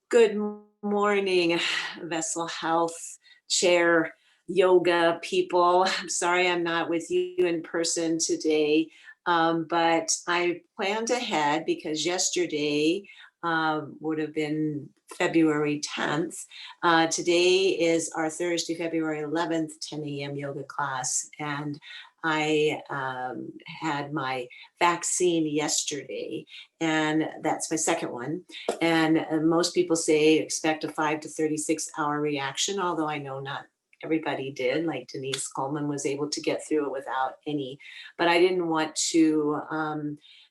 Good morning, Vessel Health Chair Yoga people. I'm sorry I'm not with you in person today, but I planned ahead because yesterday would have been February 10th. Today is our Thursday, February 11th, 10 a.m. yoga class, and I had my vaccine yesterday, and that's my second one. And most people say expect a 5 to 36 hour reaction, although I know not everybody did. Like Denise Coleman was able to get through it without any. But I didn't want to,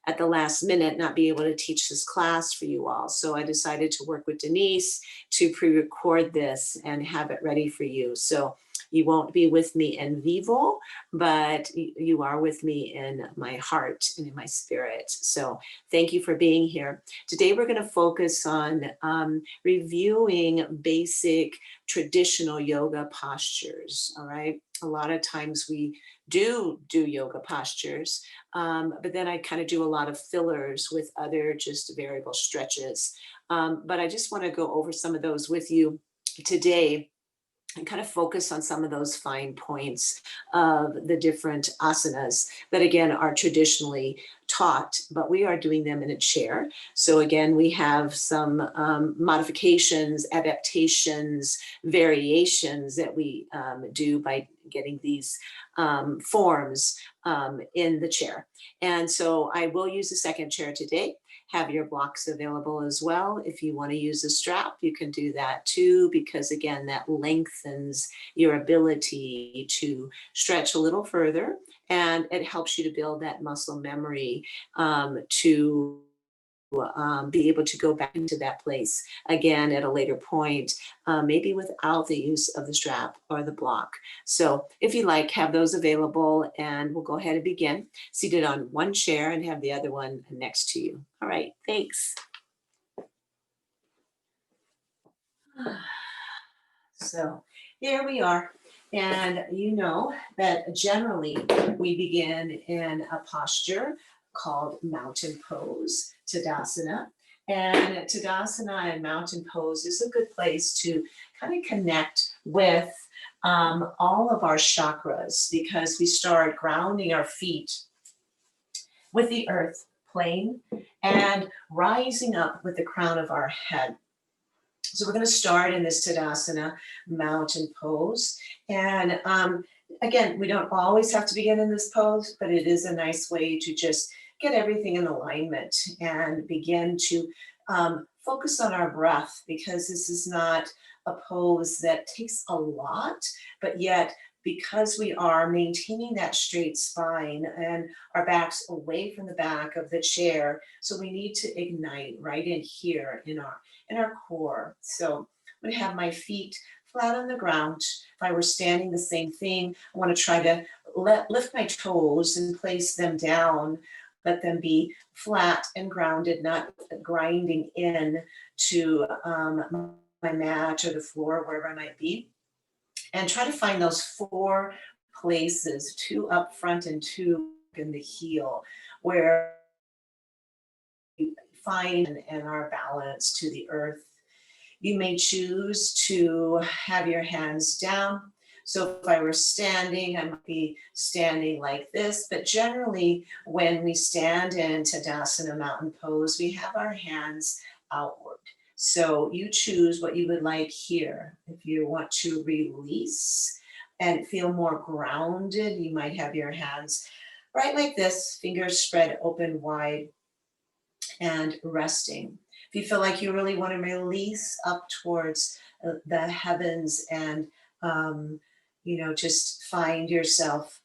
at the last minute, not be able to teach this class for you all. So I decided to work with Denise to pre record this and have it ready for you. So you won't be with me in vivo, but you are with me in my heart and in my spirit. So thank you for being here. Today, we're going to focus on reviewing basic traditional yoga postures. All right. A lot of times we do yoga postures, but then I kind of do a lot of fillers with other just variable stretches. But I just want to go over some of those with you today and kind of focus on some of those fine points of the different asanas that again are traditionally taught, but we are doing them in a chair. So again, we have some modifications, adaptations, variations that we do by getting these forms in the chair. And so I will use the second chair today. Have your blocks available as well. If you want to use a strap, you can do that too, because again, that lengthens your ability to stretch a little further, and it helps you to build that muscle memory to be able to go back into that place again at a later point, maybe without the use of the strap or the block. So if you like, have those available, and we'll go ahead and begin seated on one chair and have the other one next to you. All right, thanks. So here we are. And you know that generally we begin in a posture called mountain pose, Tadasana. And Tadasana and mountain pose is a good place to kind of connect with all of our chakras, because we start grounding our feet with the earth plane and rising up with the crown of our head. So we're going to start in this Tadasana mountain pose. And again, we don't always have to begin in this pose, but it is a nice way to just get everything in alignment and begin to focus on our breath, because this is not a pose that takes a lot, but yet because we are maintaining that straight spine and our backs away from the back of the chair, so we need to ignite right in here in our core. So I'm going to have my feet flat on the ground. If I were standing, the same thing. I want to try to lift my toes and place them down. Let them be flat and grounded, not grinding in to my mat or the floor, wherever I might be. And try to find those four places, two up front and two in the heel, where we find and our balance to the earth. You may choose to have your hands down. So if I were standing, I might be standing like this, but generally when we stand in Tadasana mountain pose, we have our hands outward. So you choose what you would like here. If you want to release and feel more grounded, you might have your hands right like this, fingers spread open wide and resting. If you feel like you really want to release up towards the heavens and, just find yourself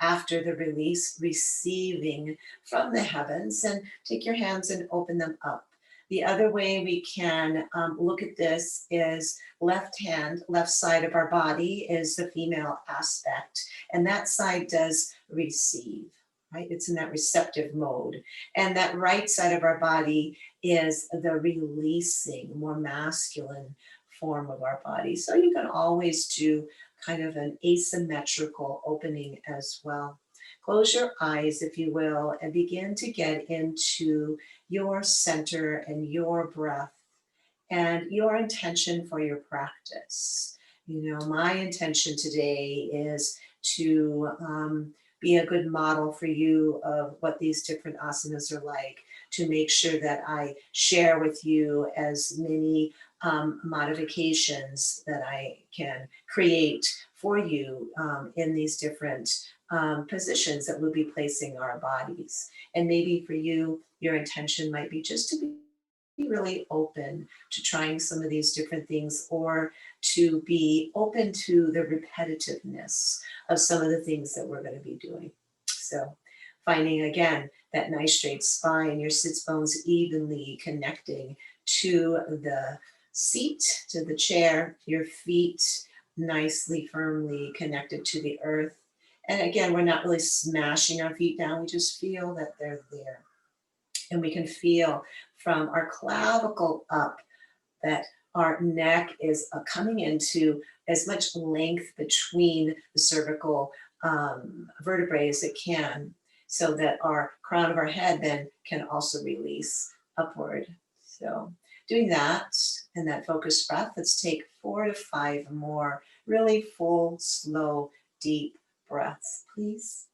after the release receiving from the heavens, and take your hands and open them up. The other way we can look at this is left hand, left side of our body is the female aspect, and that side does receive, right? It's in that receptive mode. And that right side of our body is the releasing, more masculine form of our body. So you can always do kind of an asymmetrical opening as well. Close your eyes, if you will, and begin to get into your center and your breath, and your intention for your practice. My intention today is to be a good model for you of what these different asanas are like, to make sure that I share with you as many modifications that I can create for you in these different positions that we'll be placing our bodies. And maybe for you, your intention might be just to be really open to trying some of these different things, or to be open to the repetitiveness of some of the things that we're going to be doing. So finding again that nice straight spine, your sits bones evenly connecting to the seat, to the chair, your feet nicely firmly connected to the earth. And again, we're not really smashing our feet down, we just feel that they're there. And we can feel from our clavicle up that our neck is coming into as much length between the cervical vertebrae as it can, so that our crown of our head then can also release upward. So doing that and that focused breath, let's take 4 to 5 more really full, slow, deep breaths, please.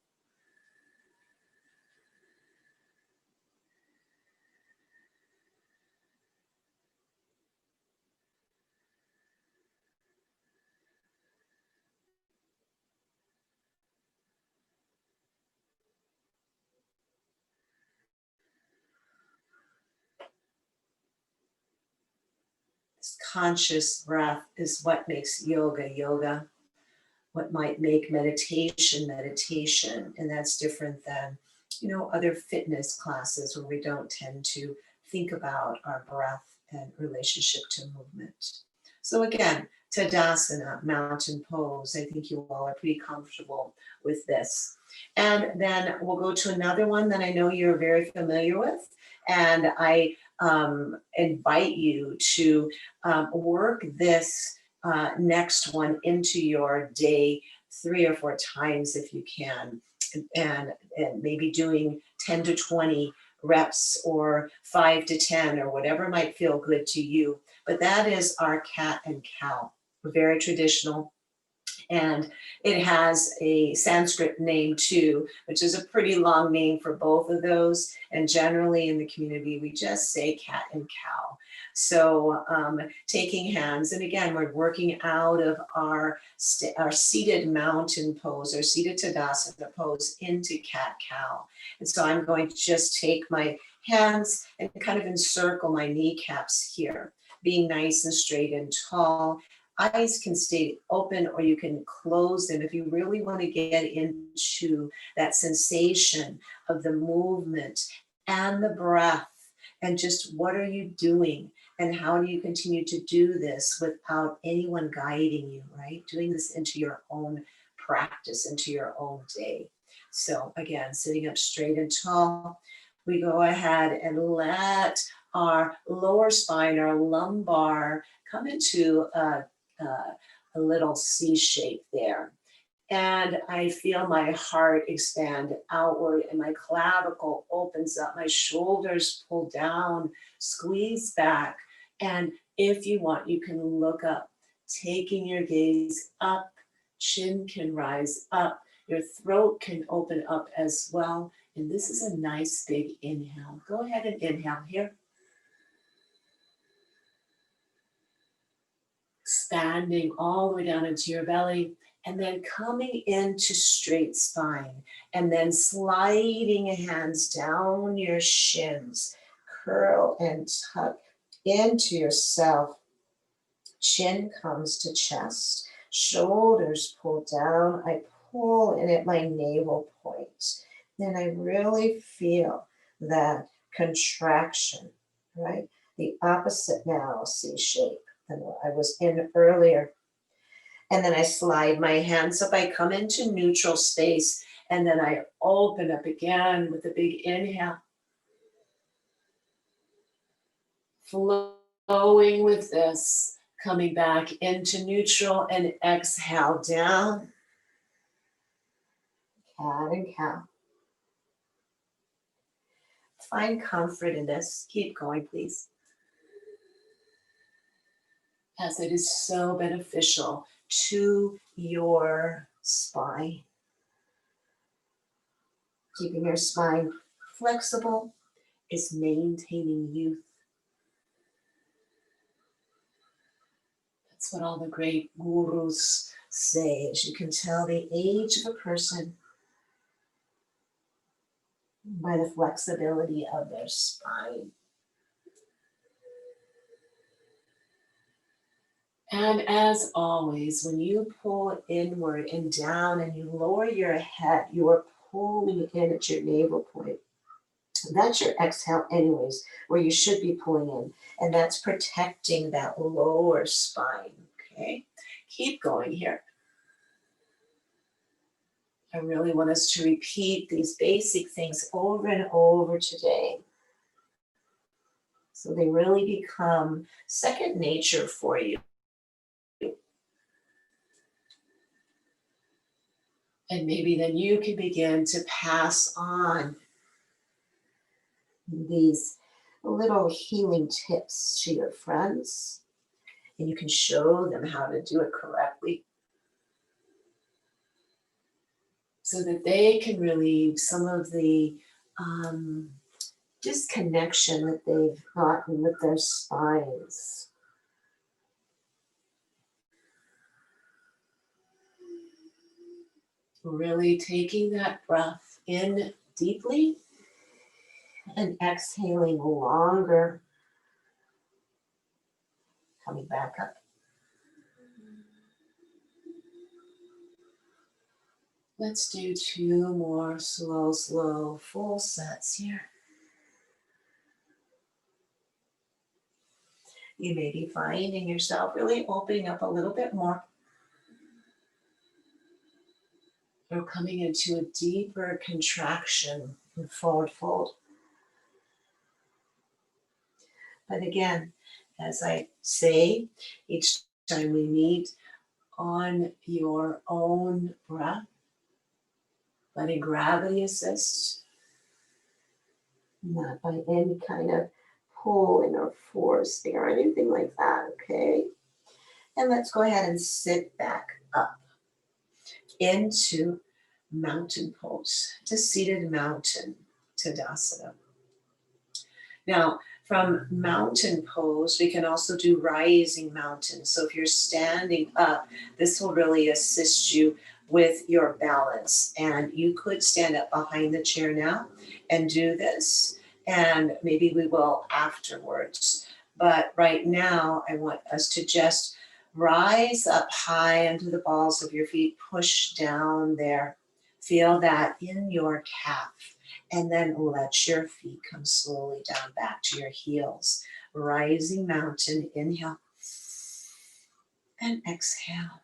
This conscious breath is what makes yoga yoga, what might make meditation meditation. And that's different than, other fitness classes where we don't tend to think about our breath and relationship to movement. So again, Tadasana, mountain pose. I think you all are pretty comfortable with this. And then we'll go to another one that I know you're very familiar with. And I invite you to work this next one into your day 3 or 4 times if you can, and maybe doing 10 to 20 reps or 5 to 10 or whatever might feel good to you. But that is our cat and cow. Very traditional. And it has a Sanskrit name too, which is a pretty long name for both of those. And generally in the community, we just say cat and cow. So taking hands, and again, we're working out of our seated mountain pose, or seated Tadasana pose, into cat cow. And so I'm going to just take my hands and kind of encircle my kneecaps here, being nice and straight and tall. Eyes can stay open or you can close them if you really want to get into that sensation of the movement and the breath, and just what are you doing and how do you continue to do this without anyone guiding you, right? Doing this into your own practice, into your own day. So again, sitting up straight and tall, we go ahead and let our lower spine, our lumbar, come into a little C shape there. And I feel my heart expand outward and my clavicle opens up, my shoulders pull down, squeeze back. And if you want, you can look up, taking your gaze up, chin can rise up, your throat can open up as well. And this is a nice big inhale. Go ahead and inhale here. Expanding all the way down into your belly, and then coming into straight spine, and then sliding hands down your shins, curl and tuck into yourself. Chin comes to chest, shoulders pull down. I pull in at my navel point. Then I really feel that contraction, right? The opposite now, C shape, than what I was in earlier. And then I slide my hands up. I come into neutral space, and then I open up again with a big inhale. Flowing with this, coming back into neutral, and exhale down. Cat and cow. Find comfort in this. Keep going, please. as it is so beneficial to your spine. Keeping your spine flexible is maintaining youth. That's what all the great gurus say. As you can tell the age of a person by the flexibility of their spine. And as always, when you pull inward and down and you lower your head, you are pulling in at your navel point. That's your exhale anyways, where you should be pulling in. And that's protecting that lower spine, okay? Keep going here. I really want us to repeat these basic things over and over today, so they really become second nature for you. And maybe then you can begin to pass on these little healing tips to your friends, and you can show them how to do it correctly so that they can relieve some of the disconnection that they've gotten with their spines. Really taking that breath in deeply and exhaling longer. Coming back up. Let's do 2 more slow, full sets here. You may be finding yourself really opening up a little bit more. Or coming into a deeper contraction and forward fold. But again, as I say, each time we meet, on your own breath, letting gravity assist, not by any kind of pulling or forcing or anything like that, okay? And let's go ahead and sit back up into mountain pose, to seated mountain, Tadasana. Now, from mountain pose, we can also do rising mountain. So if you're standing up, this will really assist you with your balance. And you could stand up behind the chair now and do this. And maybe we will afterwards. But right now, I want us to just rise up high into the balls of your feet, push down there. Feel that in your calf. And then let your feet come slowly down back to your heels. Rising mountain, inhale and exhale.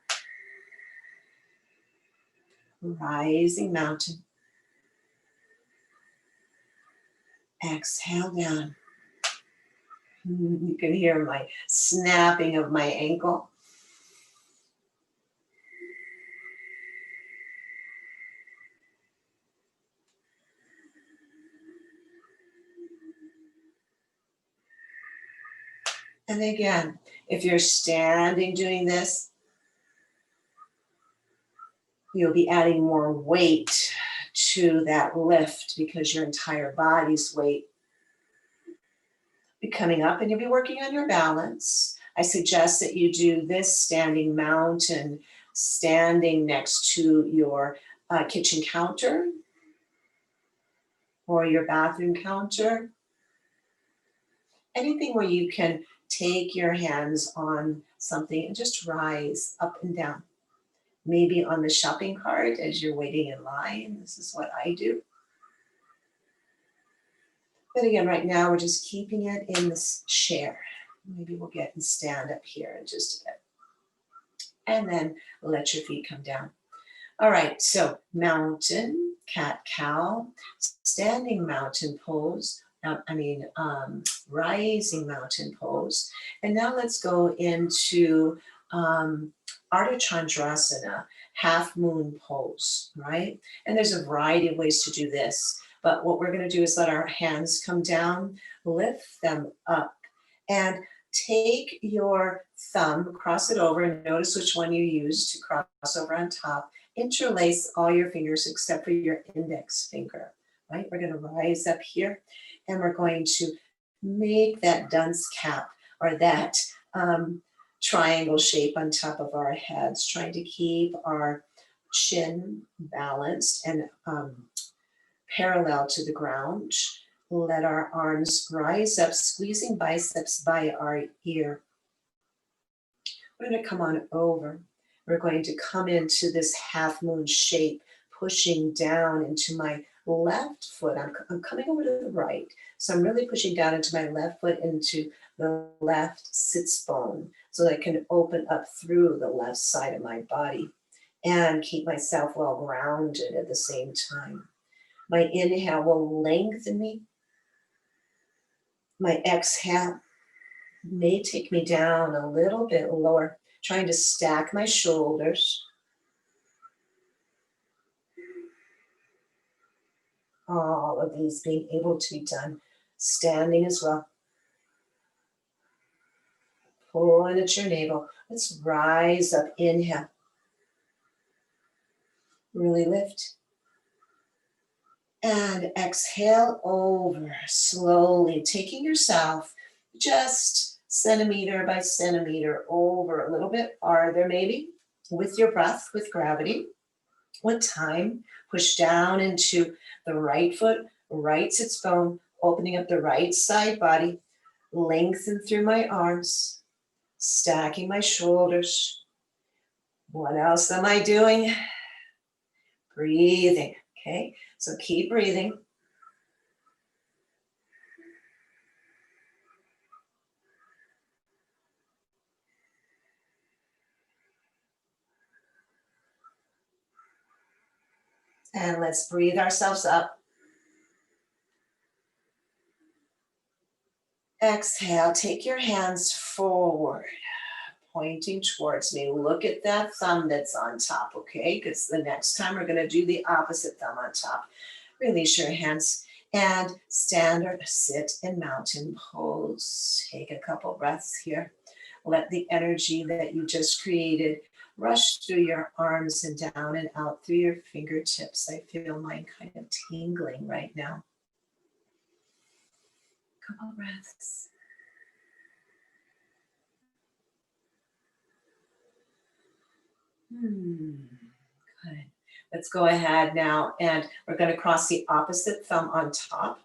Rising mountain. Exhale down. You can hear my snapping of my ankle. And again, if you're standing doing this, you'll be adding more weight to that lift because your entire body's weight be coming up, and you'll be working on your balance. I suggest that you do this standing mountain, standing next to your kitchen counter or your bathroom counter. Anything where you can take your hands on something and just rise up and down. Maybe on the shopping cart as you're waiting in line. This is what I do. But again, right now we're just keeping it in this chair. Maybe we'll get and stand up here in just a bit. And then let your feet come down. All right, so mountain, cat-cow, standing mountain pose, rising mountain pose. And now let's go into Ardha Chandrasana, half moon pose, right? And there's a variety of ways to do this. But what we're going to do is let our hands come down, lift them up, and take your thumb, cross it over, and notice which one you use to cross over on top. Interlace all your fingers except for your index finger, right? We're going to rise up here, and we're going to make that dunce cap, or that triangle shape on top of our heads, trying to keep our chin balanced and parallel to the ground. Let our arms rise up, squeezing biceps by our ear. We're going to come on over. We're going to come into this half moon shape, pushing down into my left foot. I'm coming over to the right. So I'm really pushing down into my left foot, into the left sits bone, so that I can open up through the left side of my body and keep myself well grounded at the same time. My inhale will lengthen me. My exhale may take me down a little bit lower, trying to stack my shoulders. All of these being able to be done standing as well. Pulling at your navel. Let's rise up. Inhale. Really lift. And exhale over, slowly taking yourself just centimeter by centimeter over, a little bit farther maybe, with your breath, with gravity. With time, push down into the right foot, right sits bone, opening up the right side body, lengthen through my arms, stacking my shoulders. What else am I doing? Breathing, okay? So keep breathing. And let's breathe ourselves up. Exhale, take your hands forward, pointing towards me. Look at that thumb that's on top, okay? Because the next time we're gonna do the opposite thumb on top. Release your hands and stand or sit in mountain pose. Take a couple breaths here. Let the energy that you just created rush through your arms and down and out through your fingertips. I feel mine kind of tingling right now. Couple breaths. Good. Let's go ahead now, and we're going to cross the opposite thumb on top.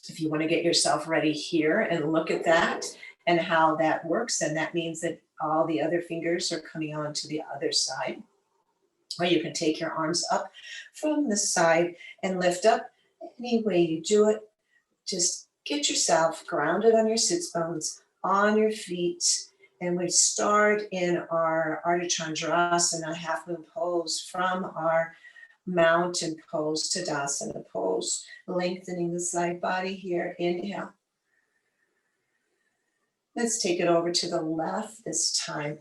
If you want to get yourself ready here and look at that and how that works, and that means that all the other fingers are coming on to the other side. Or you can take your arms up from the side and lift up. Any way you do it, just get yourself grounded on your sits bones, on your feet. And we start in our Ardha Chandrasana, half moon pose, from our mountain pose to Tadasana pose, lengthening the side body here. Inhale. Let's take it over to the left this time,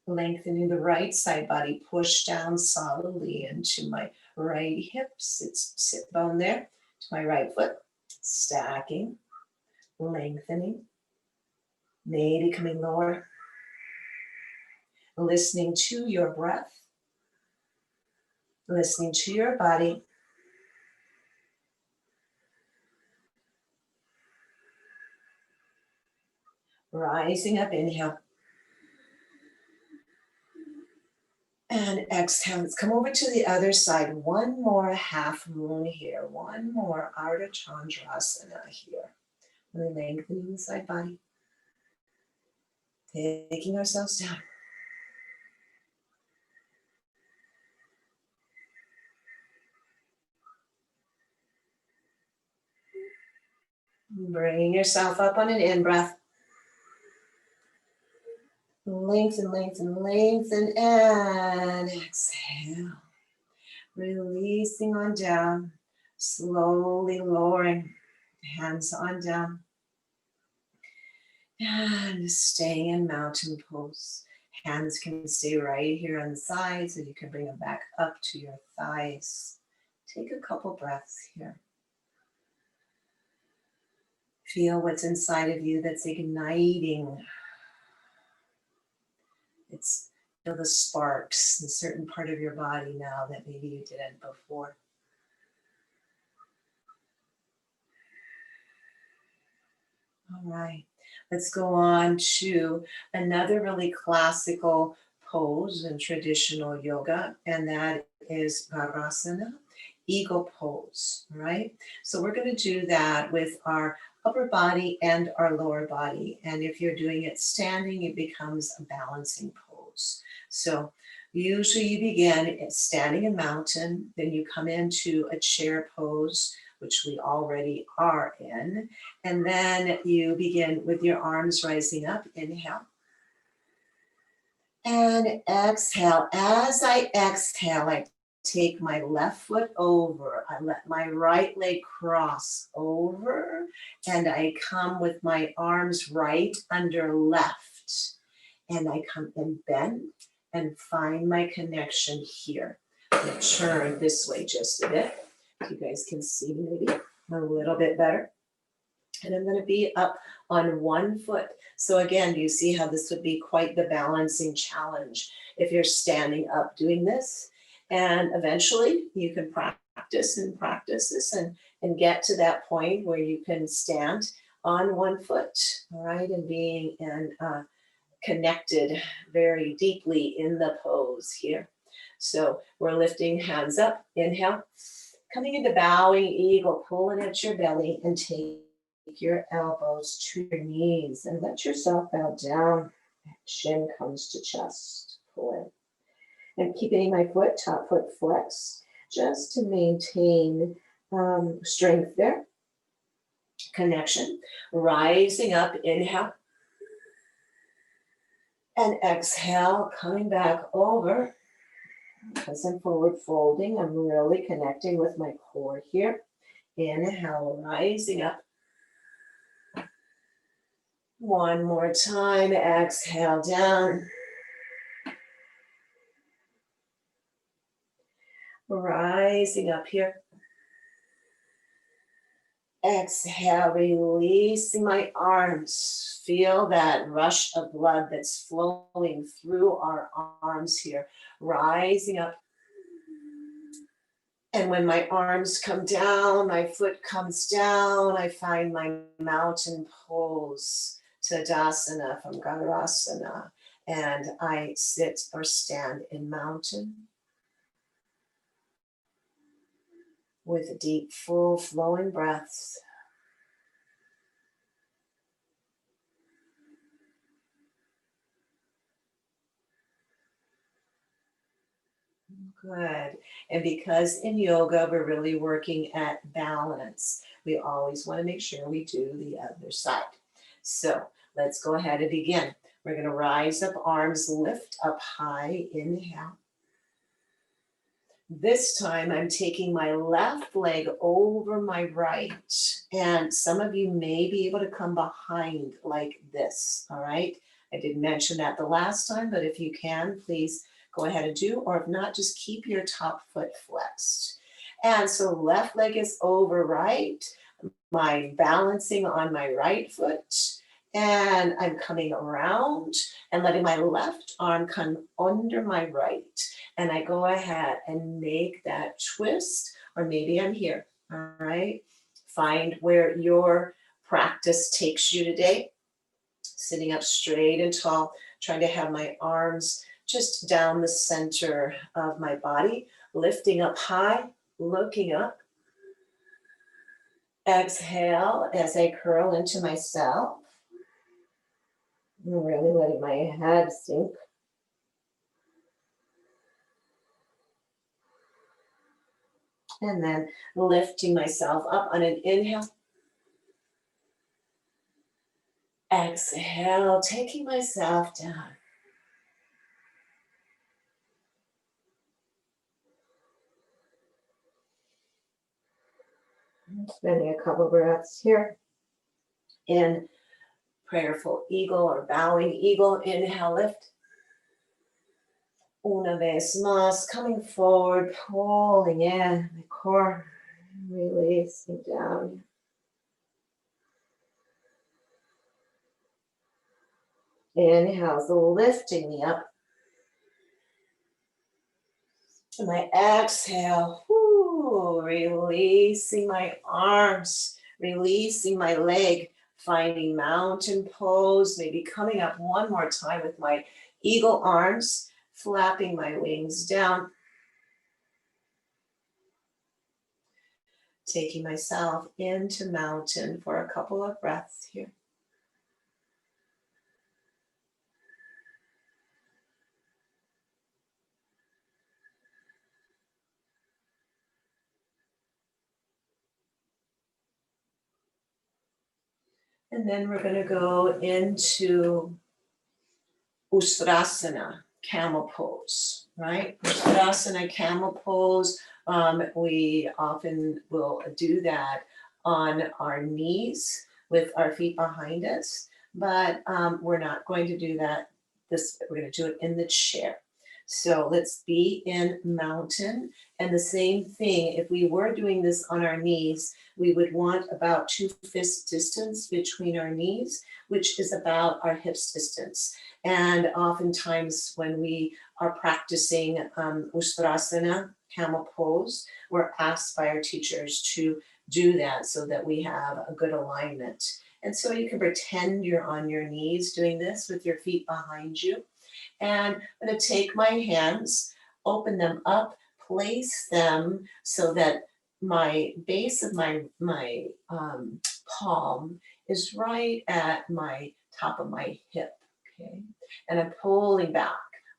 lengthening the right side body. Push down solidly into my right hip, sit bone there, to my right foot, stacking, lengthening, maybe coming lower. Listening to your breath, listening to your body. Rising up, inhale. And exhale. Let's come over to the other side. One more half moon here. One more Ardha Chandrasana here. Really lengthening the side body. Taking ourselves down. Bringing yourself up on an in-breath. Lengthen, lengthen, lengthen, and exhale. Releasing on down, slowly lowering, hands on down. And staying in mountain pose. Hands can stay right here on the sides, and you can bring them back up to your thighs. Take a couple breaths here. Feel what's inside of you that's igniting. Feel the sparks in a certain part of your body now that maybe you didn't before. All right, let's go on to another really classical pose in traditional yoga, and that is Virasana, eagle pose. All right, so we're going to do that with our upper body and our lower body. And if you're doing it standing, it becomes a balancing pose. So usually you begin standing in mountain, then you come into a chair pose, which we already are in. And then you begin with your arms rising up. Inhale. And exhale. As I exhale, I take my left foot over. I let my right leg cross over. And I come with my arms right under left. And I come and bend and find my connection here. I'm going to turn this way just a bit. You guys can see maybe a little bit better. And I'm going to be up on one foot. So again, you see how this would be quite the balancing challenge if you're standing up doing this. And eventually you can practice this and get to that point where you can stand on one foot, all right, and being connected very deeply in the pose here. So we're lifting hands up, inhale. Coming into bowing eagle, pulling at your belly and take your elbows to your knees and let yourself bow down. Shin comes to chest, pull in. And keeping my top foot flexed, just to maintain strength there. Connection. Rising up, inhale. And exhale, coming back over. As I'm forward folding, I'm really connecting with my core here. Inhale, rising up. One more time, exhale down. Rising up here. Exhale, releasing my arms. Feel that rush of blood that's flowing through our arms here. Rising up. And when my arms come down, my foot comes down, I find my mountain pose, Tadasana from Garasana. And I sit or stand in mountain with deep, full flowing breaths. Good. And because in yoga, we're really working at balance, we always want to make sure we do the other side. So let's go ahead and begin. We're going to rise up, arms lift up high, inhale. This time I'm taking my left leg over my right. And some of you may be able to come behind like this, all right? I did mention that the last time, but if you can, please go ahead and do, or if not, just keep your top foot flexed. And so left leg is over right, my balancing on my right foot, and I'm coming around and letting my left arm come under my right. And I go ahead and make that twist, or maybe I'm here, all right? Find where your practice takes you today. Sitting up straight and tall, trying to have my arms just down the center of my body, lifting up high, looking up. Exhale as I curl into myself. I'm really letting my head sink. And then lifting myself up on an inhale. Exhale, taking myself down. Spending a couple breaths here. In prayerful eagle or bowing eagle, inhale, lift. Una vez más, coming forward, pulling in the core, releasing down. Inhale, so lifting me up. And my exhale, releasing my arms, releasing my leg, finding mountain pose, maybe coming up one more time with my eagle arms, flapping my wings down. Taking myself into mountain for a couple of breaths here. And then we're going to go into Ustrasana, camel pose, right? Ustrasana, camel pose. We often will do that on our knees with our feet behind us, but we're not going to do that. We're going to do it in the chair. So let's be in mountain. And the same thing, if we were doing this on our knees, we would want about 2 fist distance between our knees, which is about our hips distance. And oftentimes when we are practicing Ustrasana, camel pose, we're asked by our teachers to do that so that we have a good alignment. And so you can pretend you're on your knees doing this with your feet behind you. And I'm going to take my hands, open them up, place them so that my base of my palm is right at my top of my hip. Okay, and I'm pulling back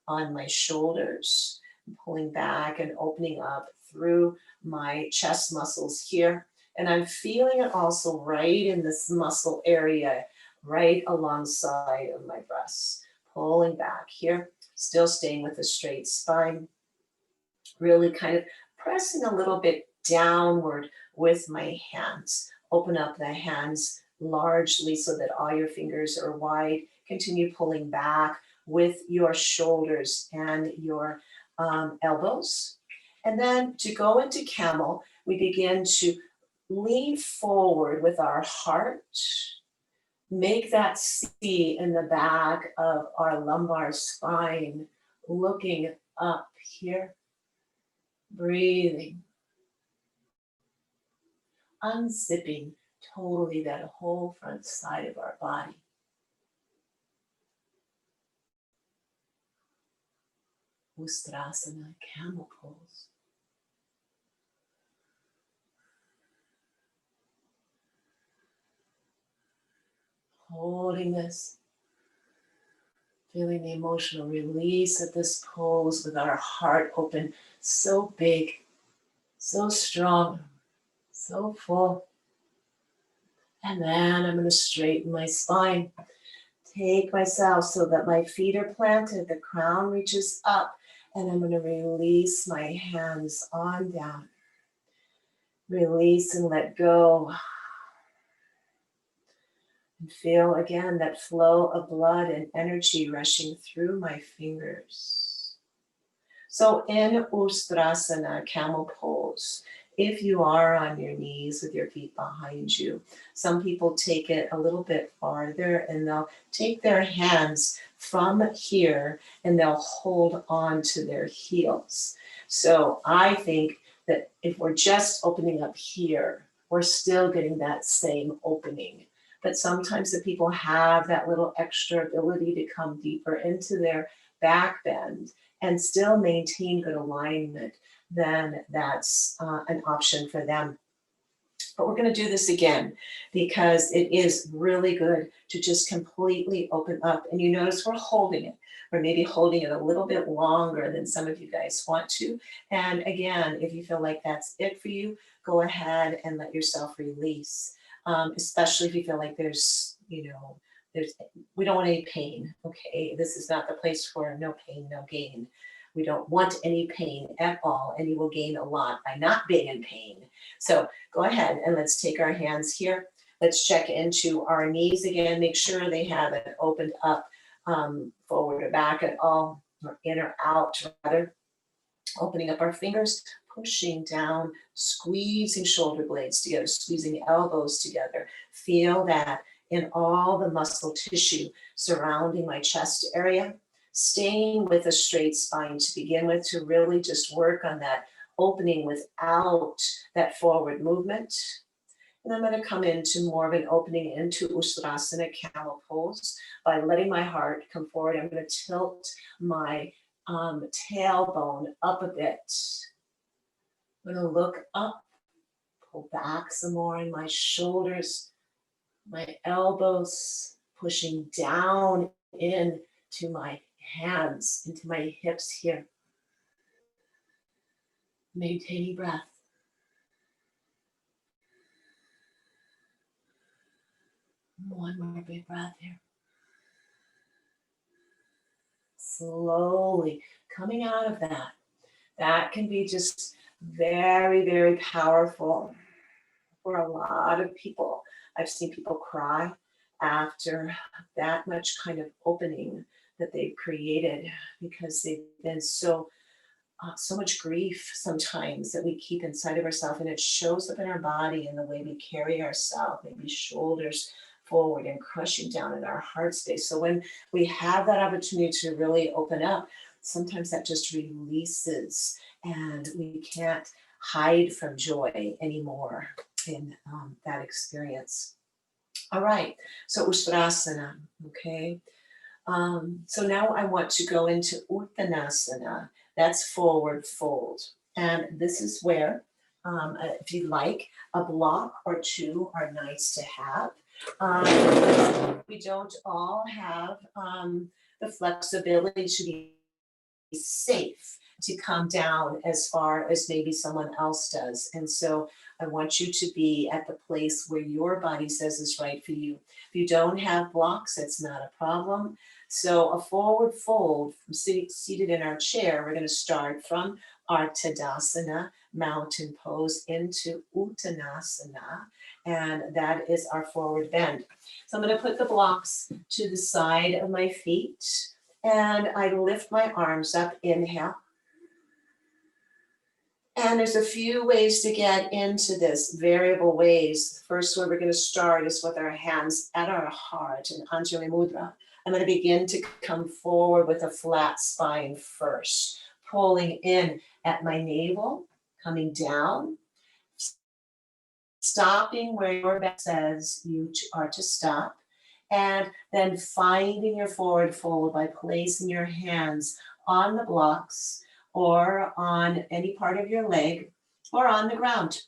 on my shoulders, I'm pulling back and opening up through my chest muscles here. And I'm feeling it also right in this muscle area, right alongside of my breasts. Pulling back here, still staying with a straight spine. Really kind of pressing a little bit downward with my hands. Open up the hands largely so that all your fingers are wide. Continue pulling back with your shoulders and your elbows. And then to go into camel, we begin to lean forward with our heart. Make that C in the back of our lumbar spine, looking up here, breathing, unzipping totally that whole front side of our body. Ustrasana, camel pose. Holding this, feeling the emotional release of this pose with our heart open, so big, so strong, so full. And then I'm going to straighten my spine. Take myself so that my feet are planted, the crown reaches up, and I'm going to release my hands on down. Release and let go. And feel again that flow of blood and energy rushing through my fingers. So in Ustrasana, camel pose, if you are on your knees with your feet behind you, some people take it a little bit farther and they'll take their hands from here and they'll hold on to their heels. So I think that if we're just opening up here, we're still getting that same opening. But sometimes the people have that little extra ability to come deeper into their back bend and still maintain good alignment, then that's an option for them. But we're going to do this again because it is really good to just completely open up. And you notice we're holding it. We're maybe holding it a little bit longer than some of you guys want to. And again, if you feel like that's it for you, go ahead and let yourself release. Especially if you feel like there's, we don't want any pain, okay? This is not the place for no pain, no gain. We don't want any pain at all, and you will gain a lot by not being in pain. So go ahead and let's take our hands here. Let's check into our knees again. Make sure they have it opened up forward or back at all, or in or out rather. Opening up our fingers, pushing down, squeezing shoulder blades together, squeezing elbows together. Feel that in all the muscle tissue surrounding my chest area, staying with a straight spine to begin with, to really just work on that opening without that forward movement. And I'm going to come into more of an opening into Uttanasana, camel pose, by letting my heart come forward. I'm going to tilt my tailbone up a bit. I'm going to look up, pull back some more in my shoulders, my elbows pushing down in to my hands, into my hips here. Maintaining breath. One more big breath here. Slowly coming out of that. That can be just very, very powerful for a lot of people. I've seen people cry after that much kind of opening that they've created, because they've been so much grief sometimes that we keep inside of ourselves, and it shows up in our body in the way we carry ourselves, maybe shoulders forward and crushing down in our heart space. So when we have that opportunity to really open up, sometimes that just releases, and we can't hide from joy anymore in that experience. All right, so Uttanasana, okay. So now I want to go into Uttanasana. That's forward fold. And this is where, if you like, a block or two are nice to have. We don't all have the flexibility to be safe to come down as far as maybe someone else does. And so I want you to be at the place where your body says is right for you. If you don't have blocks, that's not a problem. So a forward fold, from seated in our chair, we're going to start from our Tadasana, mountain pose, into Uttanasana, and that is our forward bend. So I'm going to put the blocks to the side of my feet, and I lift my arms up, inhale. And there's a few ways to get into this, variable ways. The first way we're going to start is with our hands at our heart in Anjali Mudra. I'm going to begin to come forward with a flat spine first, pulling in at my navel, coming down, stopping where your back says you are to stop, and then finding your forward fold by placing your hands on the blocks or on any part of your leg or on the ground.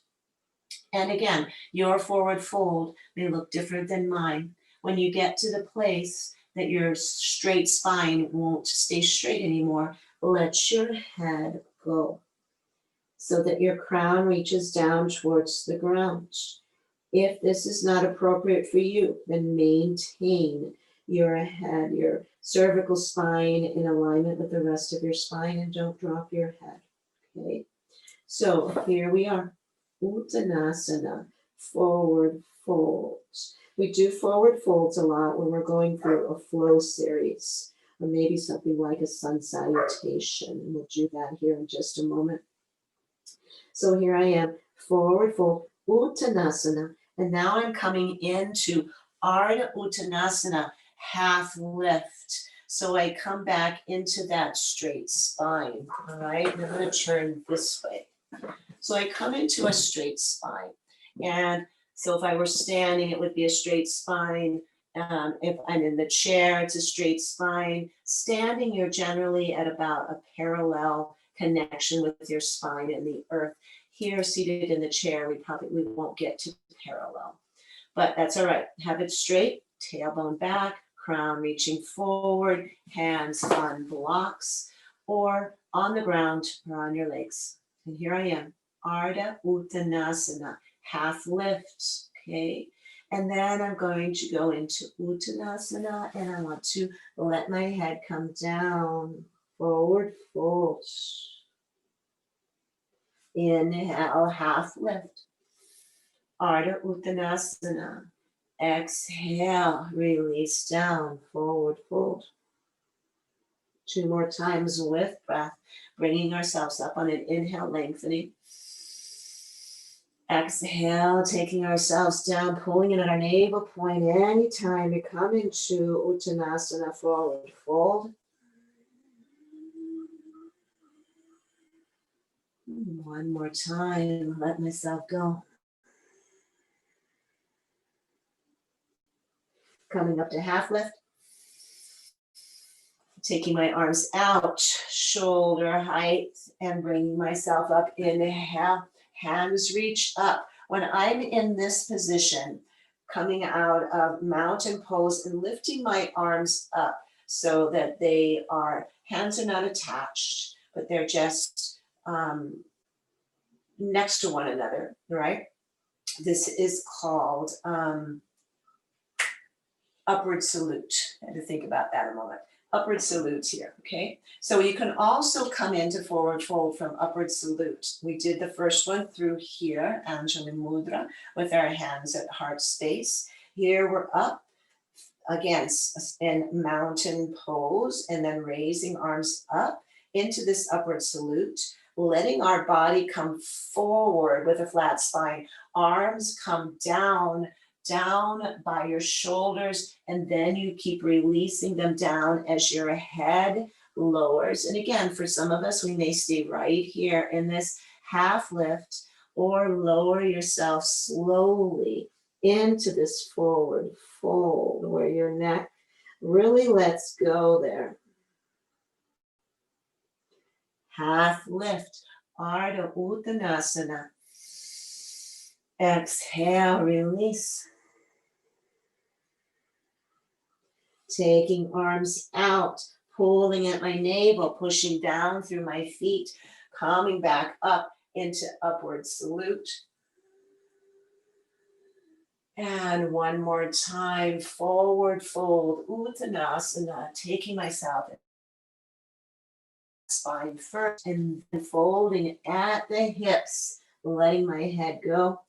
And again, your forward fold may look different than mine. When you get to the place that your straight spine won't stay straight anymore, let your head go so that your crown reaches down towards the ground. If this is not appropriate for you, then maintain your head, your cervical spine in alignment with the rest of your spine, and don't drop your head, okay? So here we are, Uttanasana, forward folds. We do forward folds a lot when we're going through a flow series, or maybe something like a sun salutation, and we'll do that here in just a moment. So here I am, forward fold, Uttanasana, and now I'm coming into Ardha Uttanasana, half lift. So I come back into that straight spine, all right? And I'm going to turn this way. So I come into a straight spine. And so if I were standing, it would be a straight spine. If I'm in the chair, it's a straight spine. Standing, you're generally at about a parallel connection with your spine and the earth. Here, seated in the chair, we won't get to parallel, but that's all right. Have it straight, tailbone back, crown reaching forward, hands on blocks or on the ground or on your legs. And here I am, Ardha Uttanasana, half lift, okay? And then I'm going to go into Uttanasana, and I want to let my head come down, forward fold. Inhale, half lift. Ardha Uttanasana. Exhale, release down, forward fold. 2 more times with breath, bringing ourselves up on an inhale, lengthening. Exhale, taking ourselves down, pulling in at our navel point. Anytime you come into Uttanasana, forward fold. One more time, let myself go. Coming up to half lift. Taking my arms out, shoulder height, and bringing myself up. Inhale, hands reach up. When I'm in this position, coming out of mountain pose and lifting my arms up so that they are, hands are not attached, but they're just next to one another, right? This is called upward salute. I had to think about that a moment. Upward salute here, okay? So you can also come into forward fold from upward salute. We did the first one through here, Anjali Mudra, with our hands at heart space. Here we're up against in mountain pose and then raising arms up into this upward salute, letting our body come forward with a flat spine. Arms come down by your shoulders, and then you keep releasing them down as your head lowers. And again, for some of us, we may stay right here in this half lift or lower yourself slowly into this forward fold where your neck really lets go there. Half lift, Ardha Uttanasana. Exhale, release. Taking arms out, pulling at my navel, pushing down through my feet, coming back up into upward salute. And one more time, forward fold, Uttanasana, taking myself spine first and folding at the hips, letting my head go,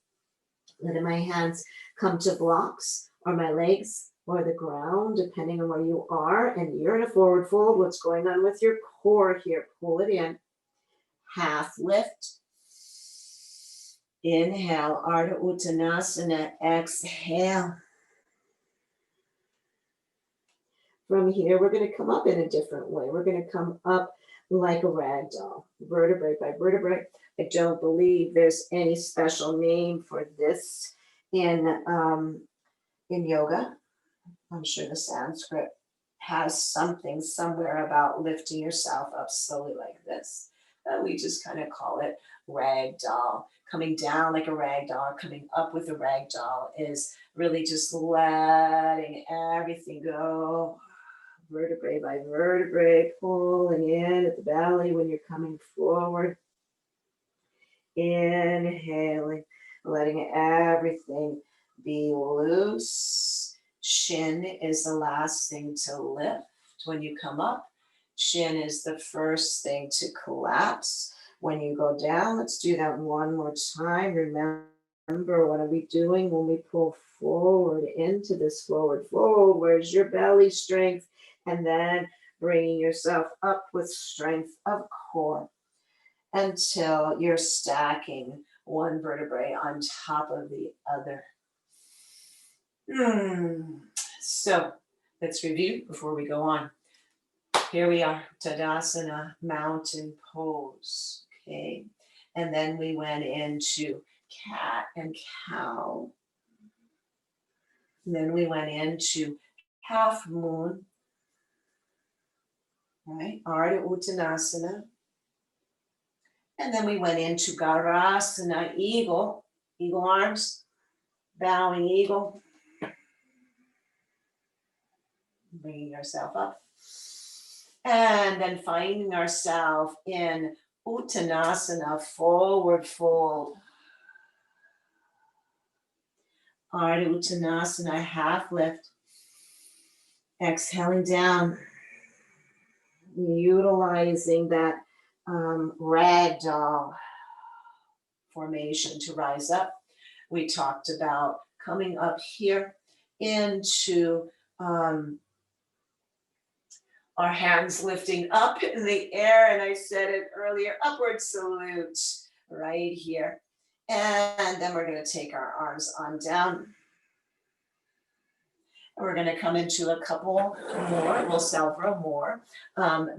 letting my hands come to blocks or my legs or the ground, depending on where you are. And you're in a forward fold. What's going on with your core here? Pull it in. Half lift. Inhale, Ardha Uttanasana. Exhale. From here, we're going to come up in a different way. We're going to come up like a rag doll, vertebrae by vertebrae. I don't believe there's any special name for this in yoga. I'm sure the Sanskrit has something somewhere about lifting yourself up slowly like this. We just kind of call it rag doll. Coming down like a rag doll, coming up with a rag doll is really just letting everything go. Vertebrae by vertebrae, pulling in at the belly when you're coming forward. Inhaling, letting everything be loose. Shin is the last thing to lift when you come up. Shin is the first thing to collapse when you go down. Let's do that one more time. Remember, what are we doing when we pull forward into this forward fold? Where's your belly strength? And then bringing yourself up with strength of core until you're stacking one vertebrae on top of the other. So let's review before we go on. Here we are, Tadasana, mountain pose, okay? And then we went into cat and cow. And then we went into half moon, right? Ardha Uttanasana. And then we went into Garasana, eagle arms, bowing eagle. Bringing yourself up. And then finding ourselves in Uttanasana, forward fold. Ardha Uttanasana, half lift. Exhaling down. Utilizing that ragdoll formation to rise up. We talked about coming up here into our hands lifting up in the air. And I said it earlier, upward salute right here. And then we're going to take our arms on down. And we're going to come into a couple more, we'll several more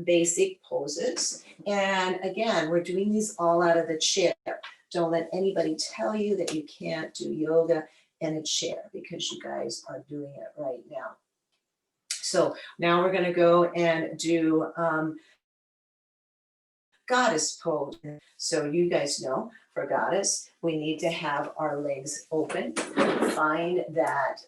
basic poses. And again, we're doing these all out of the chair. Don't let anybody tell you that you can't do yoga in a chair, because you guys are doing it right now. So now we're going to go and do goddess pose. So you guys know, for goddess, we need to have our legs open. Find that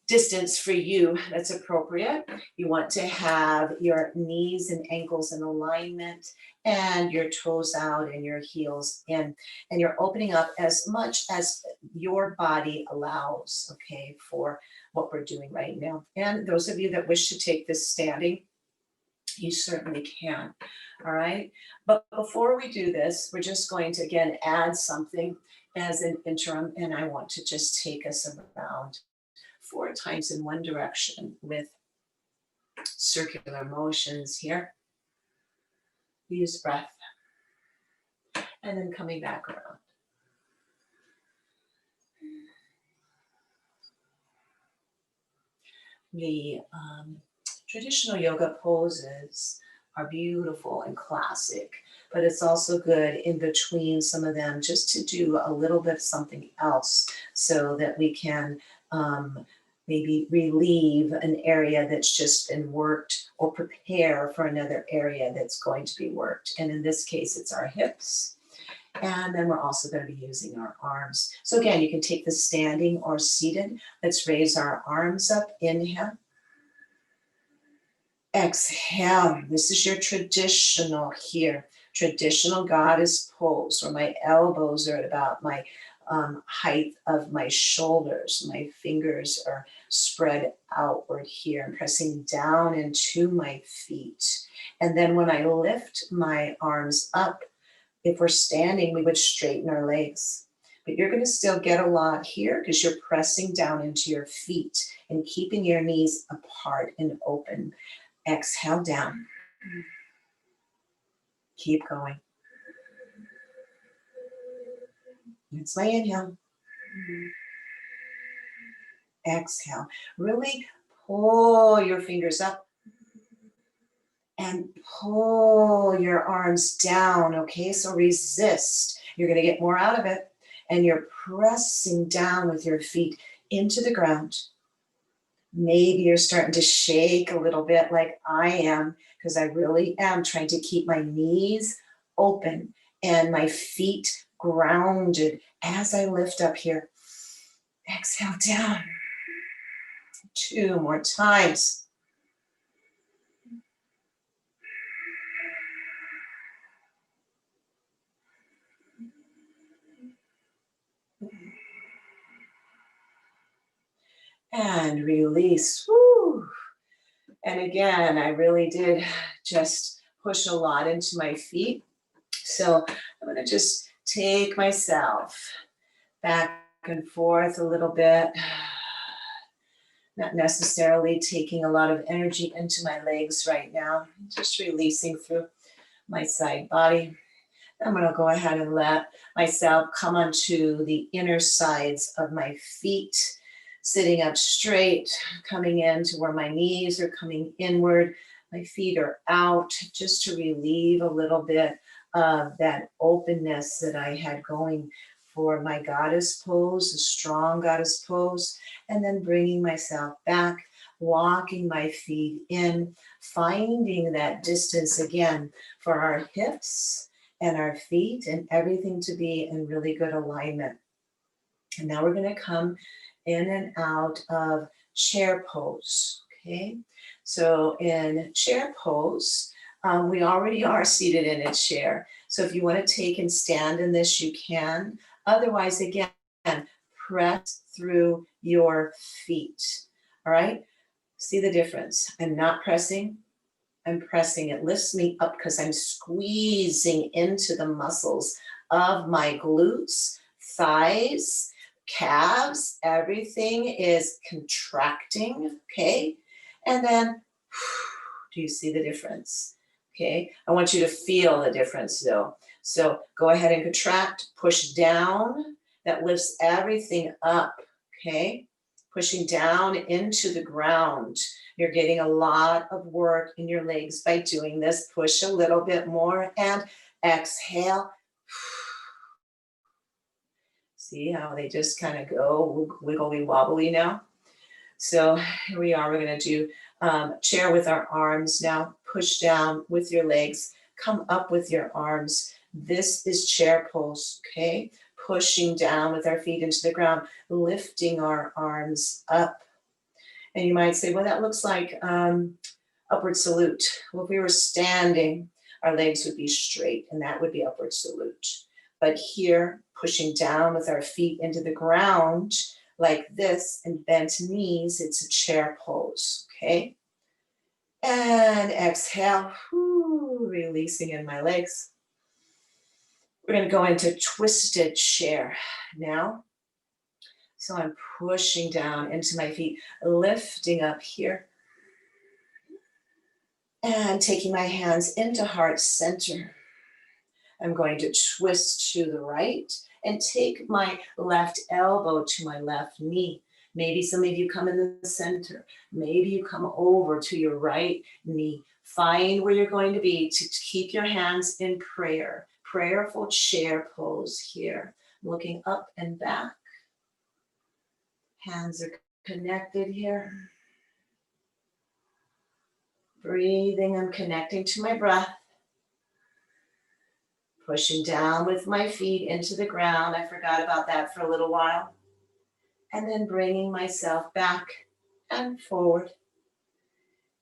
distance for you that's appropriate. You want to have your knees and ankles in alignment, and your toes out and your heels in, and you're opening up as much as your body allows, okay, for what we're doing right now. And those of you that wish to take this standing, you certainly can. All right. But before we do this, we're just going to again add something as an interim, and I want to just take us around 4 times in one direction with circular motions here. Use breath. And then coming back around. The traditional yoga poses are beautiful and classic, but it's also good in between some of them just to do a little bit of something else, so that we can maybe relieve an area that's just been worked, or prepare for another area that's going to be worked. And in this case, it's our hips. And then we're also going to be using our arms. So again, you can take this standing or seated. Let's raise our arms up. Inhale. Exhale. This is your traditional here, traditional goddess pose, where my elbows are at about my height of my shoulders. My fingers are spread outward here. I'm pressing down into my feet. And then when I lift my arms up, if we're standing, we would straighten our legs. But you're going to still get a lot here, because you're pressing down into your feet and keeping your knees apart and open. Exhale down. Keep going. It's my inhale. Exhale. Really pull your fingers up and pull your arms down. Okay, so resist. You're going to get more out of it. And you're pressing down with your feet into the ground. Maybe you're starting to shake a little bit, like I am, because I really am trying to keep my knees open and my feet grounded as I lift up here. Exhale down. 2 more times. And release. Woo. And again, I really did just push a lot into my feet. So I'm going to just take myself back and forth a little bit. Not necessarily taking a lot of energy into my legs right now. Just releasing through my side body. I'm going to go ahead and let myself come onto the inner sides of my feet, sitting up straight, coming into where my knees are coming inward. My feet are out, just to relieve a little bit of that openness that I had going for my goddess pose, a strong goddess pose, and then bringing myself back, walking my feet in, finding that distance again for our hips and our feet and everything to be in really good alignment. And now we're going to come in and out of chair pose. Okay, so in chair pose, we already are seated in a chair. So if you want to take and stand in this, you can. Otherwise, again, press through your feet. All right, see the difference. I'm not pressing. I'm pressing. It lifts me up because I'm squeezing into the muscles of my glutes, thighs, calves. Everything is contracting, okay? And then, do you see the difference? Okay, I want you to feel the difference though. So go ahead and contract, push down. That lifts everything up, okay? Pushing down into the ground. You're getting a lot of work in your legs by doing this. Push a little bit more and exhale. See how they just kind of go wiggly wobbly now? So here we are. We're going to do chair with our arms now. Push down with your legs. Come up with your arms. This is chair pose, okay? Pushing down with our feet into the ground, lifting our arms up. And you might say, well, that looks like upward salute. Well, if we were standing, our legs would be straight, and that would be upward salute. But here, pushing down with our feet into the ground like this and bent knees, it's a chair pose, okay? And exhale, releasing in my legs. We're going to go into twisted chair now. So I'm pushing down into my feet, lifting up here, and taking my hands into heart center. I'm going to twist to the right and take my left elbow to my left knee. Maybe some of you come in the center. Maybe you come over to your right knee. Find where you're going to be to keep your hands in prayer. Prayerful chair pose here. Looking up and back. Hands are connected here. Breathing, I'm connecting to my breath. Pushing down with my feet into the ground. I forgot about that for a little while. And then bringing myself back and forward.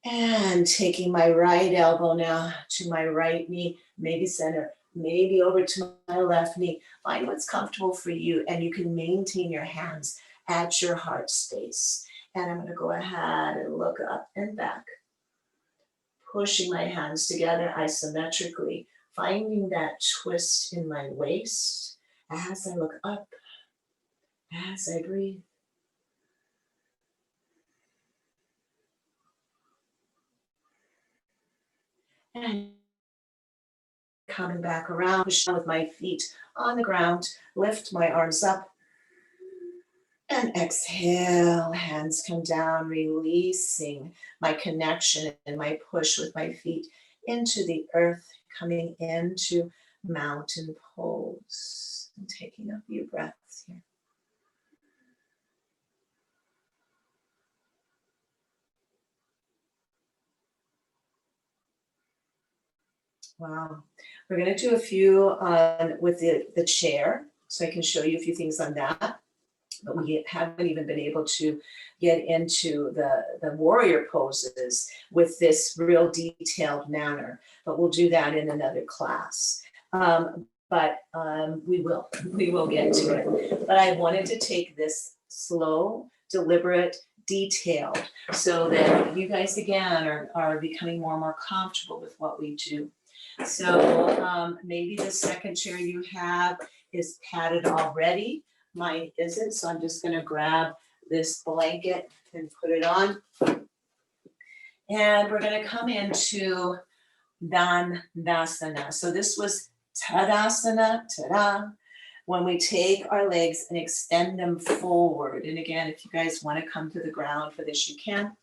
And taking my right elbow now to my right knee, maybe center, maybe over to my left knee. Find what's comfortable for you, and you can maintain your hands at your heart space. And I'm going to go ahead and look up and back. Pushing my hands together isometrically, finding that twist in my waist as I look up, as I breathe. And coming back around, push with my feet on the ground, lift my arms up, and exhale, hands come down, releasing my connection and my push with my feet into the earth, coming into mountain pose. And taking a few breaths here. Wow. We're going to do a few on with the chair, so I can show you a few things on that. But we haven't even been able to get into the warrior poses with this real detailed manner. But we'll do that in another class. We will get to it. But I wanted to take this slow, deliberate, detailed, so that you guys again are becoming more and more comfortable with what we do. So maybe the second chair you have is padded already. Mine isn't, so I'm just going to grab this blanket and put it on. And we're going to come into Dandasana. So this was Tadasana, tada, when we take our legs and extend them forward. And again, if you guys want to come to the ground for this, you can.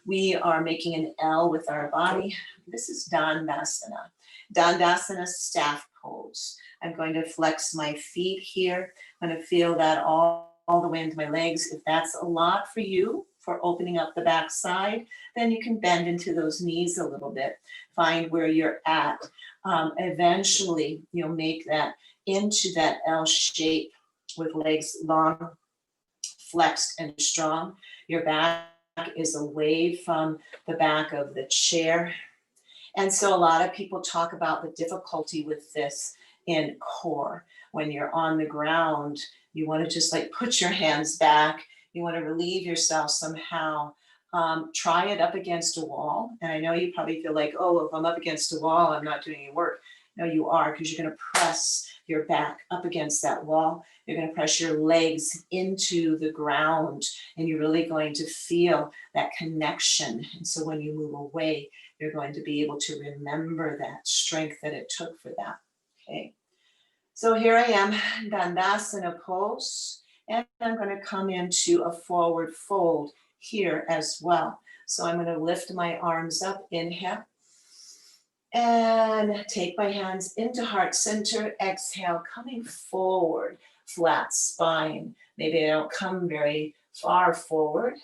We are making an L with our body. This is Dandasana. Dandasana staff pose. I'm going to flex my feet here. I'm going to feel that all the way into my legs. If that's a lot for you, for opening up the back side, then you can bend into those knees a little bit. Find where you're at. Eventually, you'll make that into that L shape with legs long, flexed and strong. Your back is away from the back of the chair. And so a lot of people talk about the difficulty with this in core. When you're on the ground, you want to just like put your hands back. You want to relieve yourself somehow. Try it up against a wall. And I know you probably feel like, oh, if I'm up against a wall, I'm not doing any work. No, you are, because you're going to press your back up against that wall. You're going to press your legs into the ground, and you're really going to feel that connection. And so when you move away, you're going to be able to remember that strength that it took for that. Okay. So here I am, Dandasana pose, and I'm going to come into a forward fold here as well. So I'm going to lift my arms up, inhale, and take my hands into heart center, exhale, coming forward, flat spine. Maybe I don't come very far forward.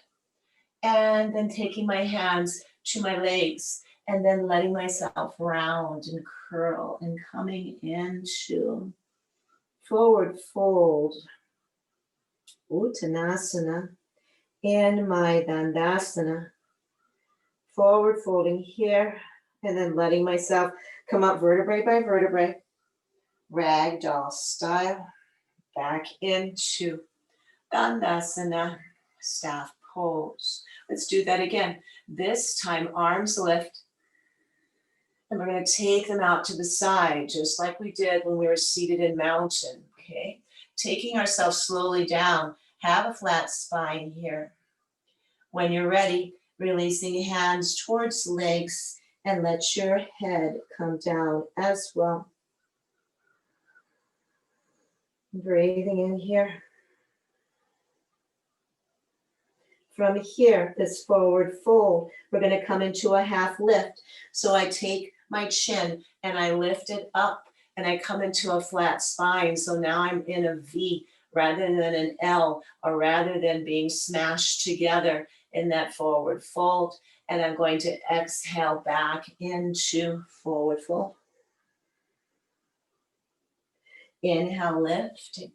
And then taking my hands to my legs and then letting myself round and curl and coming into forward fold, Uttanasana, and my Dandasana, forward folding here, and then letting myself come up vertebrae by vertebrae, ragdoll style, back into Dandasana, staff pose. Let's do that again. This time, arms lift, and we're going to take them out to the side, just like we did when we were seated in mountain, okay? Taking ourselves slowly down, have a flat spine here. When you're ready, releasing hands towards legs and let your head come down as well. Breathing in here. From here, this forward fold, we're going to come into a half lift. So I take my chin and I lift it up and I come into a flat spine. So now I'm in a V rather than an L, or rather than being smashed together in that forward fold. And I'm going to exhale back into forward fold. Inhale, lifting.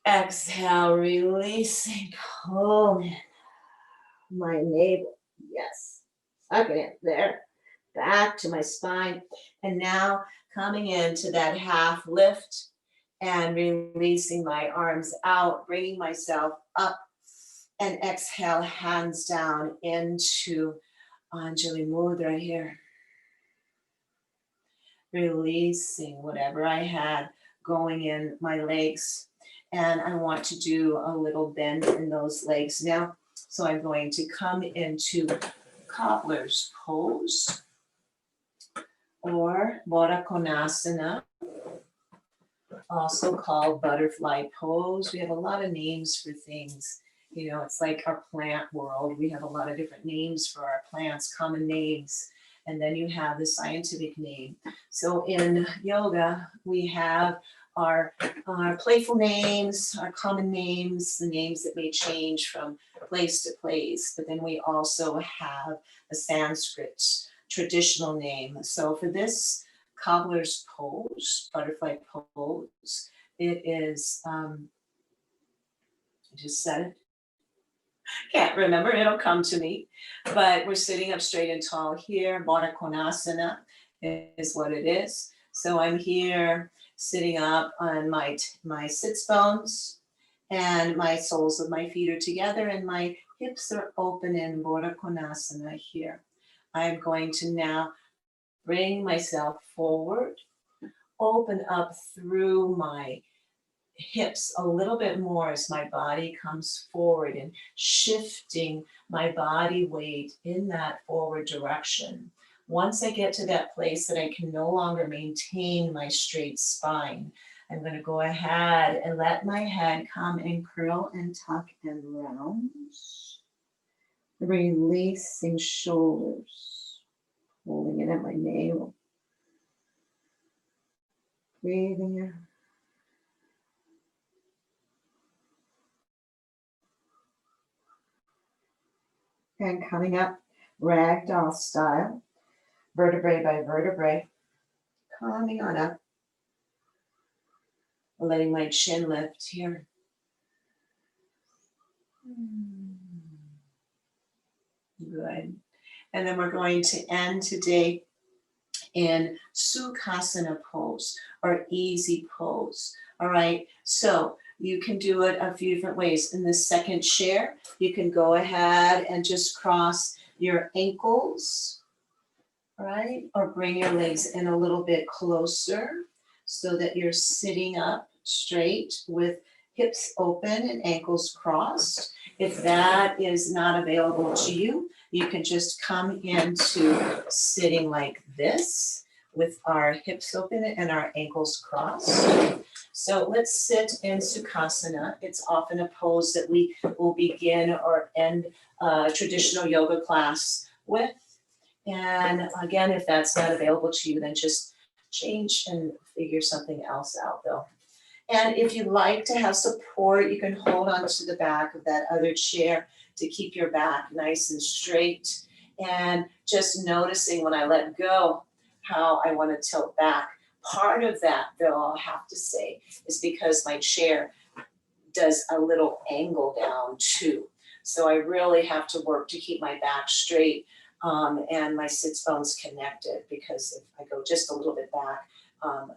Exhale, releasing, pulling my navel. Yes, suck it in there. Back to my spine. And now coming into that half lift and releasing my arms out, bringing myself up, and exhale, hands down into Anjali Mudra here. Releasing whatever I had going in my legs. And I want to do a little bend in those legs now. So I'm going to come into cobbler's pose or Baddha Konasana, also called butterfly pose. We have a lot of names for things. You know, it's like our plant world. We have a lot of different names for our plants, common names. And then you have the scientific name. So in yoga, we have our playful names, our common names, the names that may change from place to place. But then we also have a Sanskrit traditional name. So for this cobbler's pose, butterfly pose, it is, I just said it. Can't remember, it'll come to me. But we're sitting up straight and tall here. Baddha Konasana is what it is. So I'm here sitting up on my sits bones, and my soles of my feet are together and my hips are open in Baddha Konasana here. I'm going to now bring myself forward, open up through my hips a little bit more as my body comes forward and shifting my body weight in that forward direction. Once I get to that place that I can no longer maintain my straight spine, I'm going to go ahead and let my head come and curl and tuck and round. Releasing shoulders, holding it at my navel. Breathing in. And coming up, ragdoll style, vertebrae by vertebrae, coming on up, letting my chin lift here. Good. And then we're going to end today in Sukhasana pose or easy pose. All right, so you can do it a few different ways. In the second chair, you can go ahead and just cross your ankles, right? Or bring your legs in a little bit closer so that you're sitting up straight with hips open and ankles crossed. If that is not available to you, you can just come into sitting like this with our hips open and our ankles crossed. So let's sit in Sukhasana. It's often a pose that we will begin or end a traditional yoga class with. And again, if that's not available to you, then just change and figure something else out though. And if you'd like to have support, you can hold on to the back of that other chair to keep your back nice and straight. And just noticing when I let go, how I want to tilt back. Part of that, though, I'll have to say, is because my chair does a little angle down too. So I really have to work to keep my back straight and my sits bones connected, because if I go just a little bit back,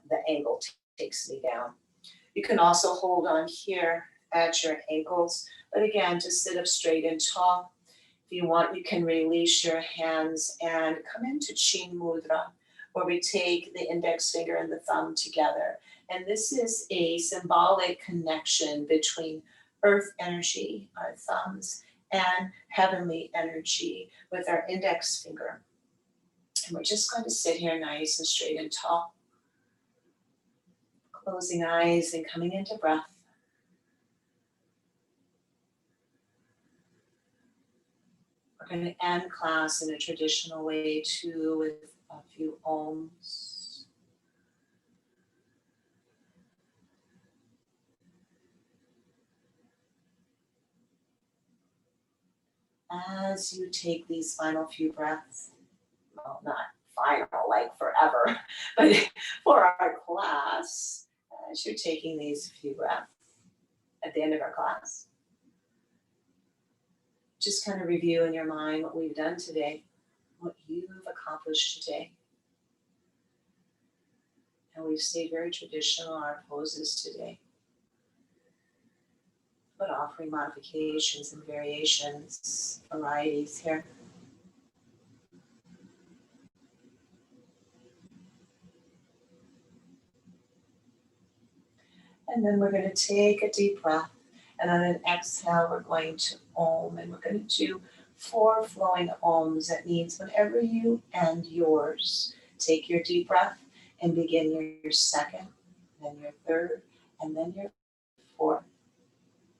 the angle takes me down. You can also hold on here at your ankles, but again, just sit up straight and tall. If you want, you can release your hands and come into Chin Mudra, where we take the index finger and the thumb together. And this is a symbolic connection between earth energy, our thumbs, and heavenly energy with our index finger. And we're just going to sit here nice and straight and tall. Closing eyes and coming into breath. We're going to end class in a traditional way too, with a few Oms. As you take these final few breaths, well, not final like forever, but for our class, as you're taking these few breaths at the end of our class, just kind of review in your mind what we've done today, what you've accomplished today. And we've stayed very traditional in our poses today, but offering modifications and variations, varieties here. And then we're going to take a deep breath. And on an exhale, we're going to Om. And we're going to do 4 flowing Oms. That means whenever you end yours, take your deep breath and begin your second, then your third, and then your fourth.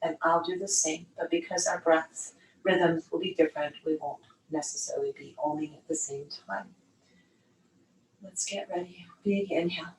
And I'll do the same. But because our breaths, rhythms will be different, we won't necessarily be Oming at the same time. Let's get ready. Big inhale.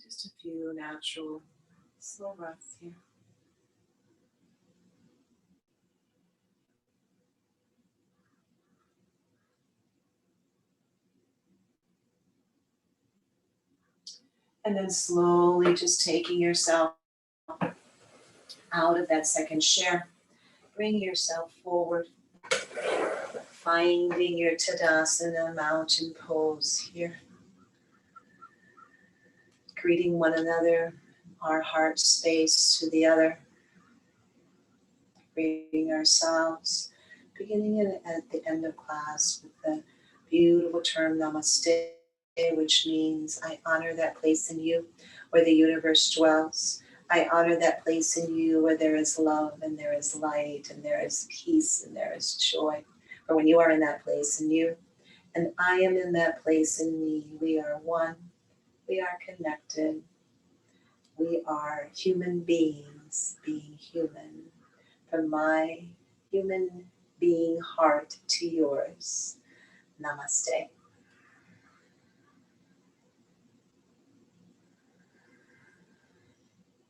Just a few natural, slow breaths here. And then slowly just taking yourself out of that second chair. Bring yourself forward. Finding your Tadasana mountain pose here. Greeting one another, our heart space to the other. Greeting ourselves. Beginning at the end of class with the beautiful term Namaste, which means I honor that place in you where the universe dwells. I honor that place in you where there is love and there is light and there is peace and there is joy. For when you are in that place in you and I am in that place in me, we are one, we are connected, we are human beings being human. From my human being heart to yours. Namaste.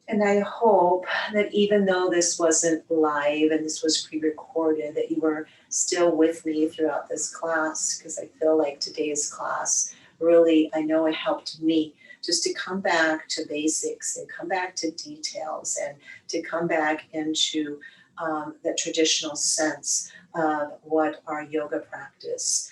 And I hope that even though this wasn't live and this was pre-recorded, that you were still with me throughout this class, because I feel like today's class really, I know it helped me just to come back to basics and come back to details and to come back into that traditional sense of what our yoga practice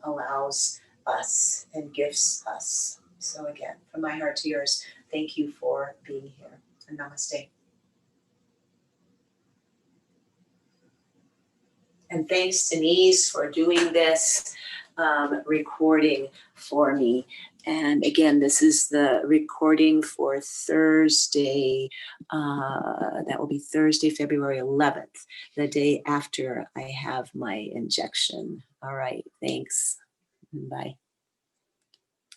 allows us and gifts us. So again, from my heart to yours, thank you for being here. And namaste. And thanks, Denise, for doing this recording for me. And again, this is the recording for Thursday. That will be Thursday, February 11th, the day after I have my injection. All right, thanks. Bye.